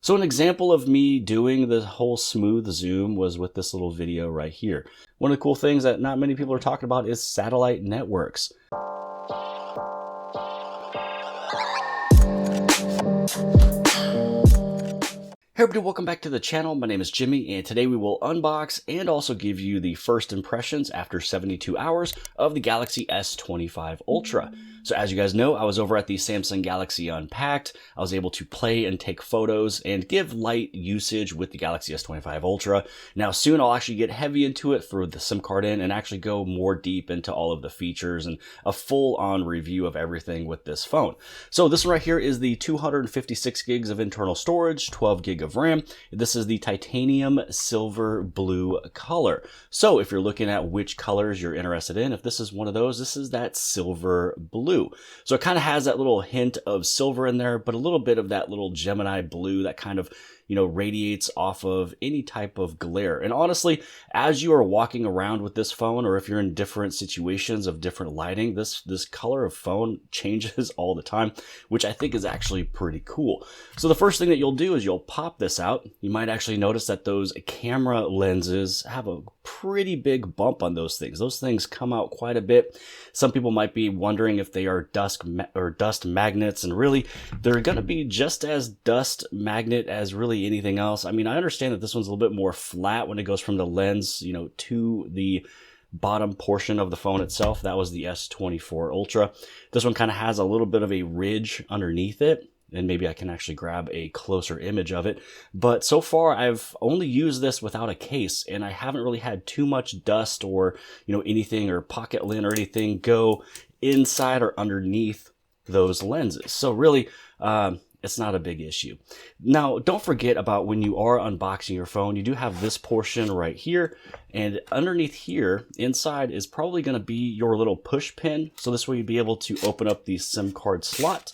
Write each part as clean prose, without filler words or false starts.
So an example of me doing the whole smooth zoom was with this little video right here. One of the cool things that not many people are talking about is satellite networks. Hey everybody, welcome back to the channel. My name is Jimmy, and today we will unbox and also give you the first impressions after 72 hours of the Galaxy S25 Ultra. So as you guys know, I was over at the Samsung Galaxy Unpacked. I was able to play and take photos and give light usage with the Galaxy S25 Ultra. Now soon I'll actually get heavy into it, throw the SIM card in, and actually go more deep into all of the features and a full-on review of everything with this phone. So this one right here is the 256 gigs of internal storage, 12 gig of RAM. This is the titanium silver blue color. So if you're looking at which colors you're interested in, if this is one of those, this is that silver blue. So it kind of has that little hint of silver in there, but a little bit of that little Gemini blue that kind of, radiates off of any type of glare. And honestly, as you are walking around with this phone, or if you're in different situations of different lighting, this color of phone changes all the time, which I think is actually pretty cool. So the first thing that you'll do is you'll pop this out. You might actually notice that those camera lenses have a pretty big bump on those things. Those things come out quite a bit. Some people might be wondering if they are dust magnets, and really they're going to be just as dust magnet as really anything else. I mean, I understand that this one's a little bit more flat when it goes from the lens, to the bottom portion of the phone itself. That was the S24 Ultra. This one kind of has a little bit of a ridge underneath it, and maybe I can actually grab a closer image of it. But so far I've only used this without a case, and I haven't really had too much dust or anything, or pocket lint or anything go inside or underneath those lenses. So really it's not a big issue. Now, don't forget about when you are unboxing your phone, you do have this portion right here, and underneath here, inside, is probably going to be your little push pin. So this way you'd be able to open up the SIM card slot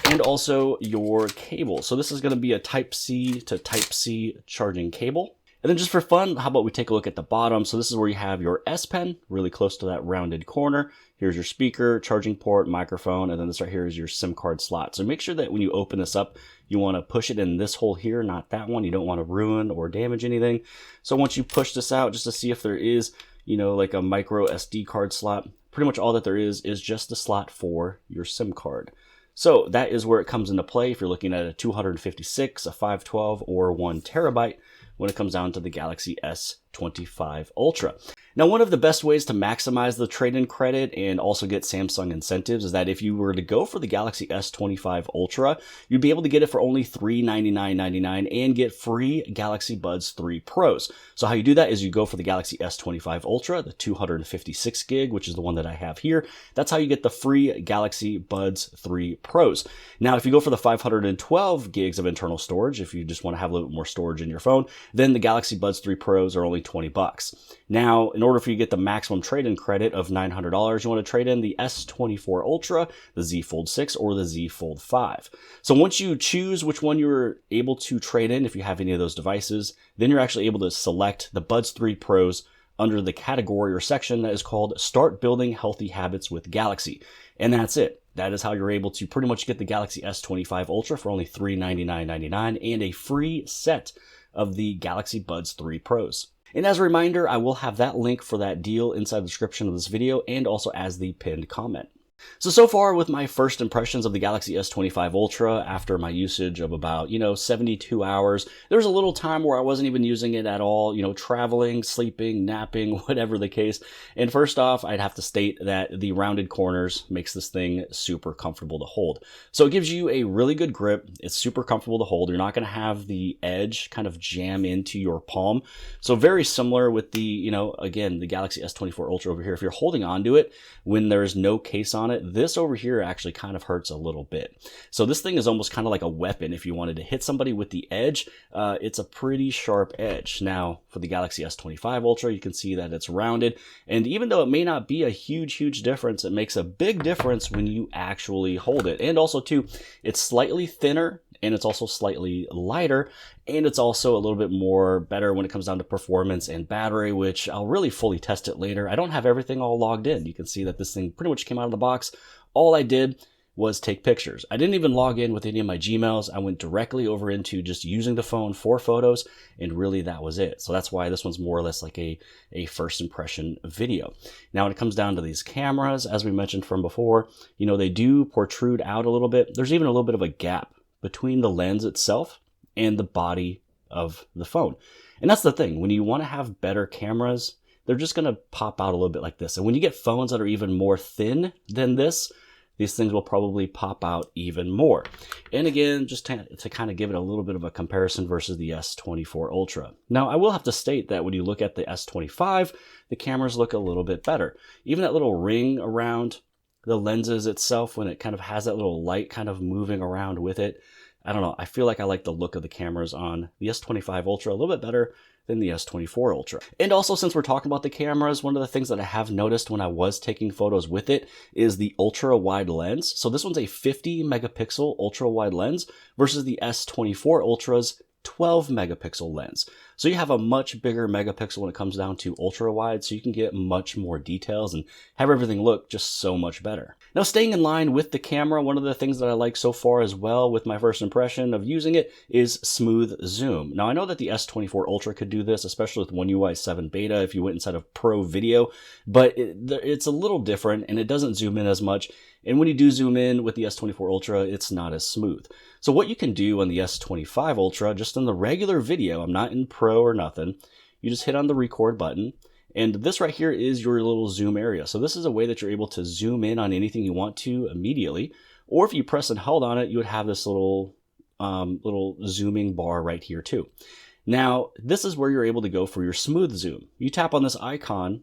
and also your cable. So this is going to be a Type-C to Type-C charging cable. And then just for fun, how about we take a look at the bottom? So this is where you have your S-Pen, really close to that rounded corner. Here's your speaker, charging port, microphone, and then this right here is your SIM card slot. So make sure that when you open this up, you want to push it in this hole here, not that one. You don't want to ruin or damage anything. So once you push this out, just to see if there is, like a micro SD card slot, pretty much all that there is just the slot for your SIM card. So that is where it comes into play if you're looking at a 256, a 512, or 1 terabyte when it comes down to the Galaxy S25 Ultra. Now, one of the best ways to maximize the trade-in credit and also get Samsung incentives is that if you were to go for the Galaxy S25 Ultra, you'd be able to get it for only $399.99 and get free Galaxy Buds 3 Pros. So how you do that is you go for the Galaxy S25 Ultra, the 256 gig, which is the one that I have here. That's how you get the free Galaxy Buds 3 Pros. Now, if you go for the 512 gigs of internal storage, if you just want to have a little bit more storage in your phone, then the Galaxy Buds 3 Pros are only $20. Now, in order for you to get the maximum trade-in credit of $900, you want to trade in the S24 Ultra, the Z Fold 6, or the Z Fold 5. So once you choose which one you're able to trade in, if you have any of those devices, then you're actually able to select the Buds 3 Pros under the category or section that is called Start Building Healthy Habits with Galaxy. And that's it. That is how you're able to pretty much get the Galaxy S25 Ultra for only $399.99 and a free set of the Galaxy Buds 3 Pros. And as a reminder, I will have that link for that deal inside the description of this video and also as the pinned comment. So far with my first impressions of the Galaxy S25 Ultra after my usage of about, 72 hours, there was a little time where I wasn't even using it at all, traveling, sleeping, napping, whatever the case. And first off, I'd have to state that the rounded corners makes this thing super comfortable to hold. So it gives you a really good grip. It's super comfortable to hold. You're not going to have the edge kind of jam into your palm. So very similar with the, again, the Galaxy S24 Ultra over here. If you're holding onto it when there's no case on it, this over here actually kind of hurts a little bit. So this thing is almost kind of like a weapon. If you wanted to hit somebody with the edge, it's a pretty sharp edge. Now for the Galaxy S25 Ultra, you can see that it's rounded, and even though it may not be a huge difference, it makes a big difference when you actually hold it. And also too, it's slightly thinner and it's also slightly lighter, and it's also a little bit more better when it comes down to performance and battery, which I'll really fully test it later. I don't have everything all logged in. You can see that this thing pretty much came out of the box. All I did was take pictures. I didn't even log in with any of my Gmails. I went directly over into just using the phone for photos, and really that was it. So that's why this one's more or less like a first impression video. Now, when it comes down to these cameras, as we mentioned from before, you know, they do protrude out a little bit. There's even a little bit of a gap between the lens itself and the body of the phone. And that's the thing, when you want to have better cameras, they're just going to pop out a little bit like this. And when you get phones that are even more thin than this, these things will probably pop out even more. And again, just to kind of give it a little bit of a comparison versus the S24 Ultra. Now, I will have to state that when you look at the S25, the cameras look a little bit better. Even that little ring around the lenses itself, when it kind of has that little light kind of moving around with it, I don't know, I feel like I like the look of the cameras on the S25 Ultra a little bit better than the S24 Ultra. And also, since we're talking about the cameras, one of the things that I have noticed when I was taking photos with it is the ultra wide lens. So this one's a 50 megapixel ultra wide lens versus the S24 Ultra's 12 megapixel lens. So you have a much bigger megapixel when it comes down to ultra wide, so you can get much more details and have everything look just so much better. Now, staying in line with the camera, one of the things that I like so far as well with my first impression of using it is smooth zoom. Now, I know that the S24 Ultra could do this, especially with One UI 7 Beta if you went inside of Pro Video, but it's a little different and it doesn't zoom in as much. And when you do zoom in with the S24 Ultra, it's not as smooth. So what you can do on the S25 Ultra, just in the regular video, I'm not in Pro or nothing, you just hit on the record button. And this right here is your little zoom area. So this is a way that you're able to zoom in on anything you want to immediately. Or if you press and hold on it, you would have this little zooming bar right here too. Now, this is where you're able to go for your smooth zoom. You tap on this icon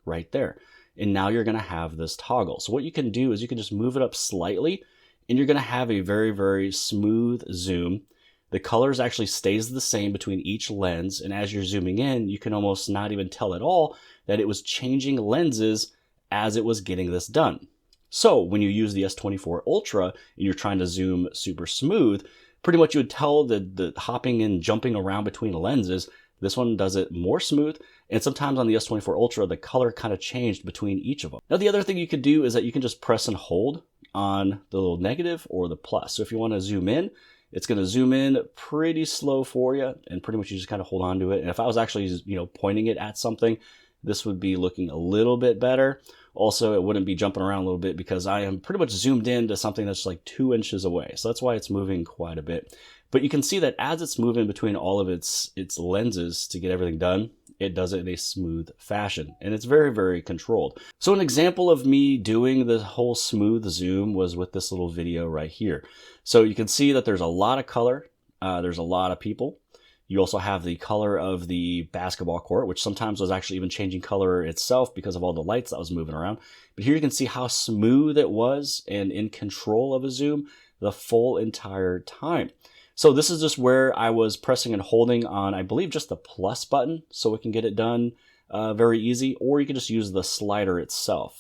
right there. And now you're going to have this toggle. So what you can do is you can just move it up slightly and you're going to have a very, very smooth zoom. The colors actually stays the same between each lens. And as you're zooming in, you can almost not even tell at all that it was changing lenses as it was getting this done. So when you use the S24 Ultra and you're trying to zoom super smooth, pretty much you would tell the hopping and jumping around between lenses. This one does it more smooth, and sometimes on the S24 Ultra, the color kind of changed between each of them. Now, the other thing you could do is that you can just press and hold on the little negative or the plus. So if you want to zoom in, it's going to zoom in pretty slow for you, and pretty much you just kind of hold on to it. And if I was actually, pointing it at something, this would be looking a little bit better. Also, it wouldn't be jumping around a little bit because I am pretty much zoomed in to something that's like 2 inches away. So that's why it's moving quite a bit. But you can see that as it's moving between all of its lenses to get everything done, it does it in a smooth fashion. And it's very, very controlled. So an example of me doing the whole smooth zoom was with this little video right here. So you can see that there's a lot of color. There's a lot of people. You also have the color of the basketball court, which sometimes was actually even changing color itself because of all the lights that was moving around. But here you can see how smooth it was and in control of a zoom the full entire time. So this is just where I was pressing and holding on, I believe, just the plus button so it can get it done very easy, or you can just use the slider itself.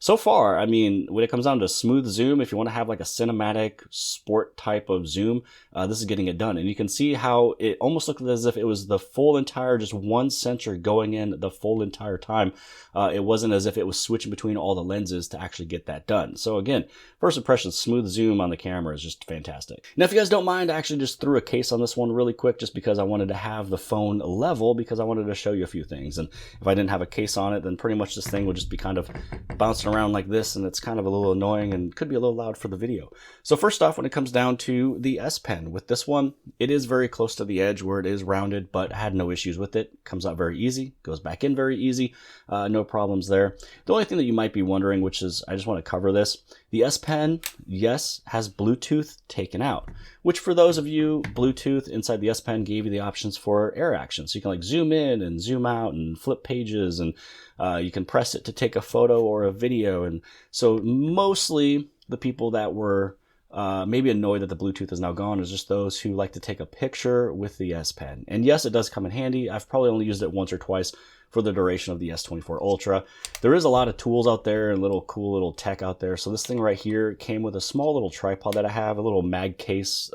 So far, I mean, when it comes down to smooth zoom, if you want to have like a cinematic sport type of zoom, this is getting it done. And you can see how it almost looked as if it was the full entire, just one sensor going in the full entire time. It wasn't as if it was switching between all the lenses to actually get that done. So again, first impression, smooth zoom on the camera is just fantastic. Now, if you guys don't mind, I actually just threw a case on this one really quick just because I wanted to have the phone level because I wanted to show you a few things. And if I didn't have a case on it, then pretty much this thing would just be kind of bouncing around like this, and it's kind of a little annoying and could be a little loud for the video. So first off, when it comes down to the S-Pen, with this one, it is very close to the edge where it is rounded, but I had no issues with it. Comes out very easy, goes back in very easy, no problems there. The only thing that you might be wondering, which is, I just want to cover this, the S-Pen, yes, has Bluetooth taken out, which for those of you, Bluetooth inside the S-Pen gave you the options for air action. So you can like zoom in and zoom out and flip pages, and you can press it to take a photo or a video. And so mostly the people that were maybe annoyed that the Bluetooth is now gone is just those who like to take a picture with the S-Pen. And yes, it does come in handy. I've probably only used it once or twice for the duration of the S24 Ultra. There is a lot of tools out there and cool little tech out there. So this thing right here came with a small little tripod that I have, a little mag case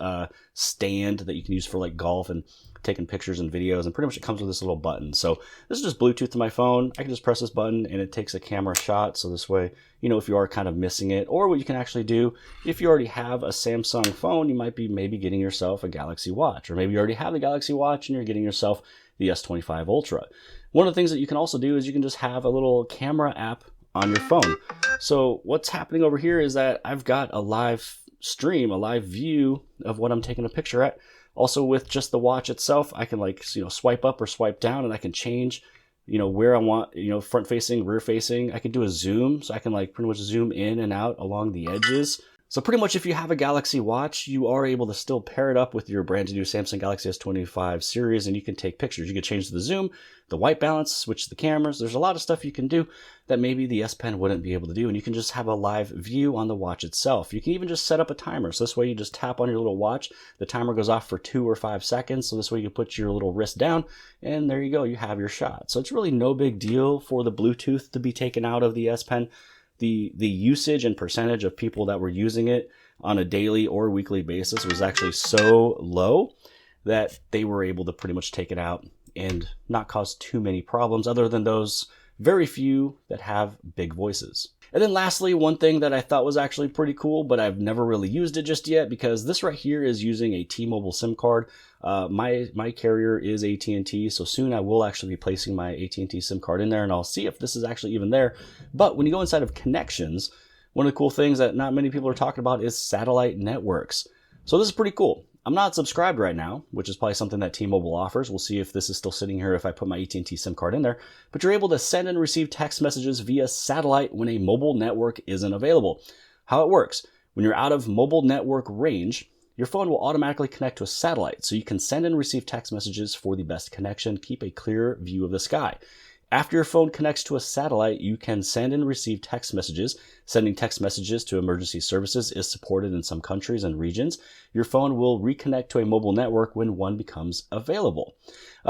stand that you can use for like golf and taking pictures and videos, and pretty much it comes with this little button. So this is just Bluetooth to my phone. I can just press this button and it takes a camera shot. So this way, you know, if you are kind of missing it, or what you can actually do, if you already have a Samsung phone, you might be maybe getting yourself a Galaxy Watch, or maybe you already have the Galaxy Watch and you're getting yourself the S25 Ultra. One of the things that you can also do is you can just have a little camera app on your phone. So what's happening over here is that I've got a live stream, a live view of what I'm taking a picture at. Also with just the watch itself, I can like, you know, swipe up or swipe down and I can change, you know, where I want, you know, front facing, rear facing. I can do a zoom, so I can like pretty much zoom in and out along the edges. So pretty much if you have a Galaxy Watch, you are able to still pair it up with your brand new Samsung Galaxy S25 series, and you can take pictures. You can change the zoom, the white balance, switch the cameras. There's a lot of stuff you can do that maybe the S-Pen wouldn't be able to do, and you can just have a live view on the watch itself. You can even just set up a timer. So this way you just tap on your little watch, the timer goes off for 2 or 5 seconds. So this way you put your little wrist down, and there you go, you have your shot. So it's really no big deal for the Bluetooth to be taken out of the S-Pen. The usage and percentage of people that were using it on a daily or weekly basis was actually so low that they were able to pretty much take it out and not cause too many problems, other than those very few that have big voices. And then lastly, one thing that I thought was actually pretty cool, but I've never really used it just yet, because this right here is using a T-Mobile SIM card. My carrier is AT&T, so soon I will actually be placing my AT&T SIM card in there, and I'll see if this is actually even there. But when you go inside of connections, one of the cool things that not many people are talking about is satellite networks. So this is pretty cool. I'm not subscribed right now, which is probably something that T-Mobile offers. We'll see if this is still sitting here if I put my AT&T SIM card in there. But you're able to send and receive text messages via satellite when a mobile network isn't available. How it works: when you're out of mobile network range, your phone will automatically connect to a satellite, so you can send and receive text messages for the best connection, keep a clear view of the sky. After your phone connects to a satellite, you can send and receive text messages. Sending text messages to emergency services is supported in some countries and regions. Your phone will reconnect to a mobile network when one becomes available.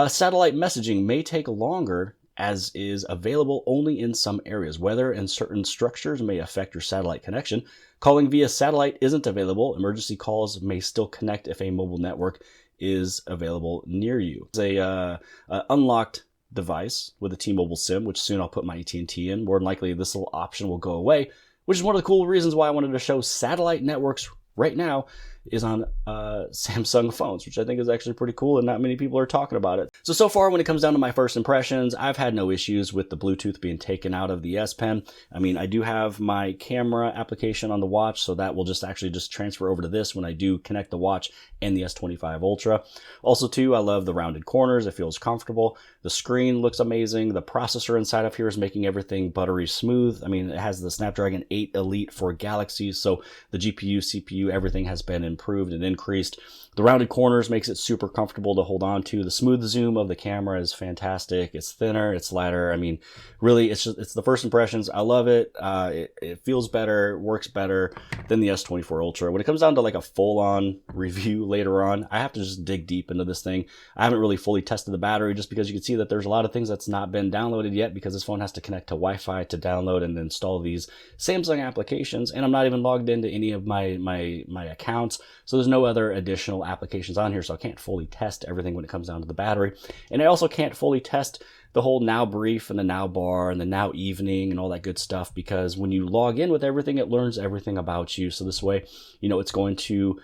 Satellite messaging may take longer, as is available only in some areas. Weather and certain structures may affect your satellite connection. Calling via satellite isn't available. Emergency calls may still connect if a mobile network is available near you. It's a unlocked device with a T-Mobile SIM, which soon I'll put my AT&T in. More than likely this little option will go away, which is one of the cool reasons why I wanted to show satellite networks right now is on Samsung phones, which I think is actually pretty cool, and not many people are talking about it. So far, when it comes down to my first impressions, I've had no issues with the Bluetooth being taken out of the S-Pen. I mean, I do have my camera application on the watch, so that will just transfer over to this when I do connect the watch and the S25 Ultra. Also, too, I love the rounded corners. It feels comfortable. The screen looks amazing. The processor inside of here is making everything buttery smooth. I mean, it has the Snapdragon 8 Elite for Galaxy, so the GPU, CPU, everything has been improved and increased. The rounded corners makes it super comfortable to hold on to. The smooth zoom of the camera is fantastic. It's thinner, it's lighter. I mean, really, it's the first impressions. I love it. It feels better, works better than the S24 Ultra. When it comes down to like a full-on review later on, I have to just dig deep into this thing. I haven't really fully tested the battery, just because you can see that there's a lot of things that's not been downloaded yet, because this phone has to connect to Wi-Fi to download and install these Samsung applications, and I'm not even logged into any of my accounts, so there's no other additional applications on here, so I can't fully test everything when it comes down to the battery. And I also can't fully test the whole now brief and the now bar and the now evening and all that good stuff, because when you log in with everything, it learns everything about you. So this way, you know, it's going to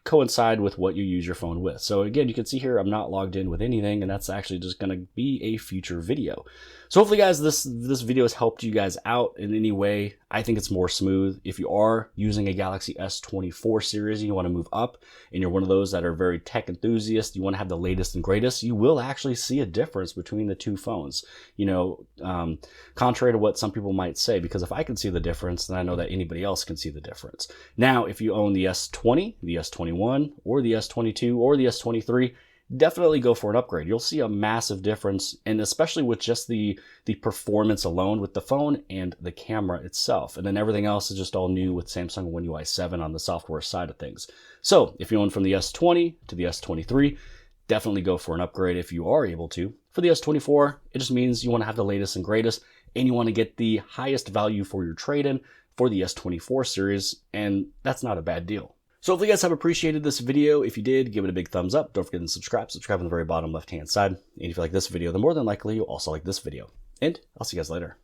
coincide with what you use your phone with. So again, you can see here I'm not logged in with anything, and that's actually just going to be a future video. So hopefully, guys, this video has helped you guys out in any way. I think it's more smooth. If you are using a Galaxy S24 series and you want to move up, and you're one of those that are very tech enthusiasts, you want to have the latest and greatest, you will actually see a difference between the two phones. You know, contrary to what some people might say, because if I can see the difference, then I know that anybody else can see the difference. Now, if you own the S20, the S21, or the S22, or the S23, definitely go for an upgrade. You'll see a massive difference, and especially with just the performance alone with the phone and the camera itself. And then everything else is just all new with Samsung One UI 7 on the software side of things. So if you own from the S20 to the S23, definitely go for an upgrade if you are able to. For the S24, it just means you want to have the latest and greatest, and you want to get the highest value for your trade-in for the S24 series, and that's not a bad deal. So hopefully you guys have appreciated this video. If you did, give it a big thumbs up. Don't forget to subscribe. Subscribe on the very bottom left-hand side. And if you like this video, then more than likely you'll also like this video. And I'll see you guys later.